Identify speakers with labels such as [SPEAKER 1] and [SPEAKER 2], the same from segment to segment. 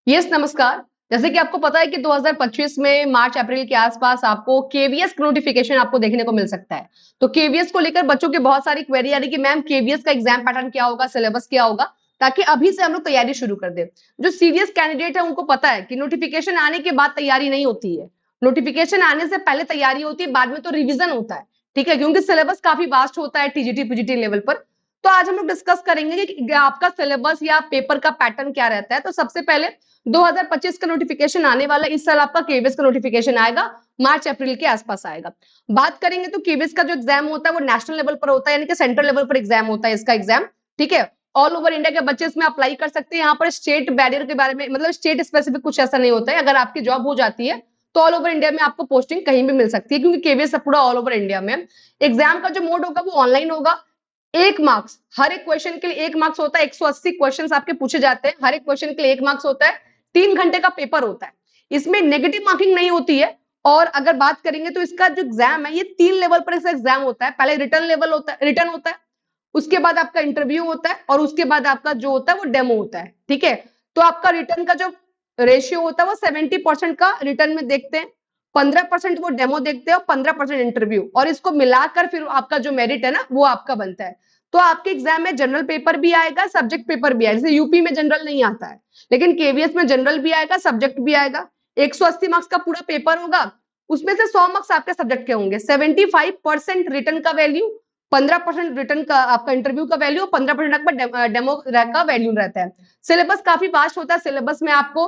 [SPEAKER 1] Yes नमस्कार। जैसे कि आपको पता है कि 2025 में मार्च अप्रैल के आसपास आपको केवीएस का नोटिफिकेशन आपको देखने को मिल सकता है। तो केवीएस को लेकर बच्चों की बहुत सारी क्वेरी आ रही कि मैम केवीएस का एग्जाम पैटर्न क्या होगा, सिलेबस क्या होगा, ताकि अभी से हम लोग तैयारी शुरू कर दें। जो सीरियस कैंडिडेट है उनको पता है कि नोटिफिकेशन आने के बाद तैयारी नहीं होती है, नोटिफिकेशन आने से पहले तैयारी होती है, बाद में तो रिविजन होता है। ठीक है, क्योंकि सिलेबस काफी वास्ट होता है टीजीटी पीजीटी लेवल पर। तो आज हम लोग डिस्कस करेंगे कि आपका सिलेबस या पेपर का पैटर्न क्या रहता है। तो सबसे पहले 2025 का नोटिफिकेशन आने वाला, इस साल आपका केवीएस का नोटिफिकेशन आएगा, मार्च अप्रैल के आसपास आएगा। बात करेंगे तो केवीएस का जो एग्जाम होता है वो नेशनल लेवल पर होता है, यानी कि सेंट्रल लेवल पर एग्जाम होता है इसका एग्जाम। ठीक है, ऑल ओवर इंडिया के बच्चे इसमें अप्लाई कर सकते हैं। यहाँ पर स्टेट बैरियर के बारे में, मतलब स्टेट स्पेसिफिक कुछ ऐसा नहीं होता है। अगर आपकी जॉब हो जाती है तो ऑल ओवर इंडिया में आपको पोस्टिंग कहीं भी मिल सकती है, क्योंकि केवीएस पूरा ऑल ओवर इंडिया में। एग्जाम का जो मोड होगा वो ऑनलाइन होगा। 1 मार्क्स, हर एक क्वेश्चन के लिए 1 मार्क्स होता है। 180 क्वेश्चन आपके पूछे जाते हैं, हर एक क्वेश्चन के लिए 1 मार्क्स होता है। 3 घंटे का पेपर होता है, इसमें नेगेटिव मार्किंग नहीं होती है। और अगर बात करेंगे तो इसका जो एग्जाम है ये 3 लेवल पर इसका एग्जाम होता है। पहले रिटर्न लेवल होता है, रिटर्न होता है, उसके बाद आपका इंटरव्यू होता है, और उसके बाद आपका जो होता है वो डेमो होता है। ठीक है, तो आपका रिटर्न का जो रेशियो होता है वो 70% का रिटर्न में देखते हैं, 15% वो डेमो देखते हैं, और 15% इंटरव्यू, और इसको मिलाकर फिर आपका जो मेरिट है ना वो आपका बनता है। तो आपके एग्जाम में जनरल पेपर भी आएगा, सब्जेक्ट पेपर भी आएगा। जैसे यूपी में जनरल नहीं आता है, लेकिन केवीएस में जनरल भी आएगा, सब्जेक्ट भी आएगा। 180 मार्क्स का पूरा पेपर होगा, उसमें से 100 मार्क्स आपके सब्जेक्ट के होंगे। 75% रिटर्न का वैल्यू, 15% रिटर्न का आपका इंटरव्यू का वैल्यू, 15% आपका डेमो का वैल्यू रहता है। सिलेबस काफी फास्ट होता है। सिलेबस में आपको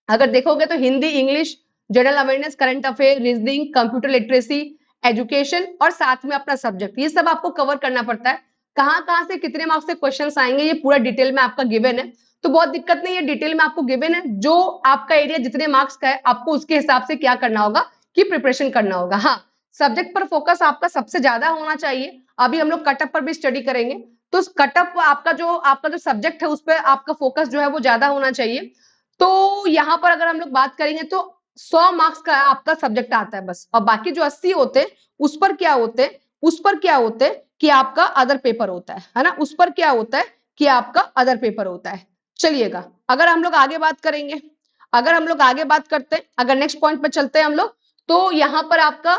[SPEAKER 1] अगर देखोगे तो Hindi, English, general awareness, current affair, reasoning, computer literacy, education, और साथ में अपना सब्जेक्ट, ये सब आपको कवर करना पड़ता है। कहाँ से कितने मार्क्स से क्वेश्चंस आएंगे ये पूरा डिटेल में आपका गिवन है, तो बहुत दिक्कत नहीं है, डिटेल में आपको गिवन है। जो आपका एरिया जितने मार्क्स का है आपको उसके हिसाब से क्या करना होगा कि प्रिपरेशन करना होगा। हाँ, सब्जेक्ट पर फोकस आपका सबसे ज्यादा होना चाहिए। अभी हम लोग कटअप पर भी स्टडी करेंगे, तो कटअप आपका जो सब्जेक्ट है उस पर आपका फोकस जो है वो ज्यादा होना चाहिए। तो यहाँ पर अगर हम लोग बात करेंगे तो 100 मार्क्स का आपका सब्जेक्ट आता है बस, और बाकी जो 80 होते हैं उस पर क्या होते हैं, कि आपका अदर पेपर होता है ना, उस पर क्या होता है कि आपका अदर पेपर होता है। चलिएगा, अगर हम लोग आगे बात करेंगे, अगर हम लोग आगे बात करते हैं, अगर नेक्स्ट पॉइंट पे चलते हैं हम लोग, तो यहाँ पर आपका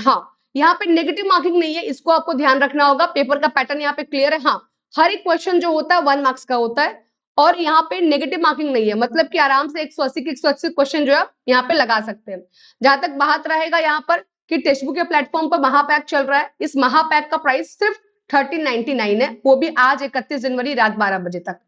[SPEAKER 1] हाँ, यहाँ पे नेगेटिव मार्किंग नहीं है, इसको आपको ध्यान रखना होगा। पेपर का पैटर्न यहाँ पे क्लियर है। हाँ, हर एक क्वेश्चन जो होता है 1 मार्क्स का होता है, और यहाँ पे नेगेटिव मार्किंग नहीं है, मतलब कि आराम से 180 के 180 क्वेश्चन जो है यहाँ पे लगा सकते हैं। जहां तक बात रहेगा यहाँ पर कि टेक्स्ट बुक के प्लेटफॉर्म पर महापैक चल रहा है, इस महापैक का प्राइस सिर्फ 1399 है, वो भी आज 31 जनवरी रात 12 बजे तक।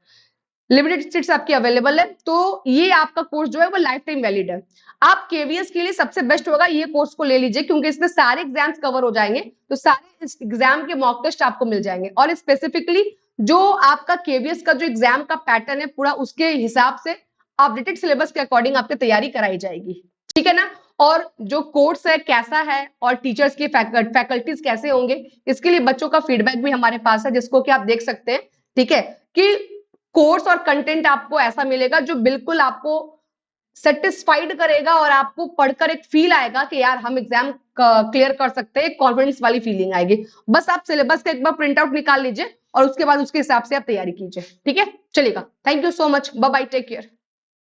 [SPEAKER 1] लिमिटेड सीट्स आपकी अवेलेबल है। तो ये आपका कोर्स जो है वो लाइफ टाइम वैलिड है। आप केवीएस के लिए सबसे बेस्ट होगा ये कोर्स को ले लीजिए, क्योंकि इसमें सारे एग्जाम्स कवर हो जाएंगे, तो सारे एग्जाम के मॉक टेस्ट आपको मिल जाएंगे, और स्पेसिफिकली जो आपका केवीएस का जो एग्जाम का पैटर्न है पूरा उसके हिसाब से अपडेटेड सिलेबस के अकॉर्डिंग आपकी तैयारी कराई जाएगी। ठीक है ना, और जो कोर्स है कैसा है और टीचर्स की फैकल्टीज कैसे होंगे, इसके लिए बच्चों का फीडबैक भी हमारे पास है, जिसको कि आप देख सकते हैं। ठीक है, कि कोर्स और कंटेंट आपको ऐसा मिलेगा जो बिल्कुल आपको सेटिस्फाइड करेगा, और आपको पढ़कर एक फील आएगा कि यार हम एग्जाम क्लियर कर सकते हैं, कॉन्फिडेंस वाली फीलिंग आएगी। बस आप सिलेबस का एक बार प्रिंट आउट निकाल लीजिए, और उसके बाद उसके हिसाब से आप तैयारी कीजिए। ठीक है, चलेगा। Thank you so much, bye bye, take care.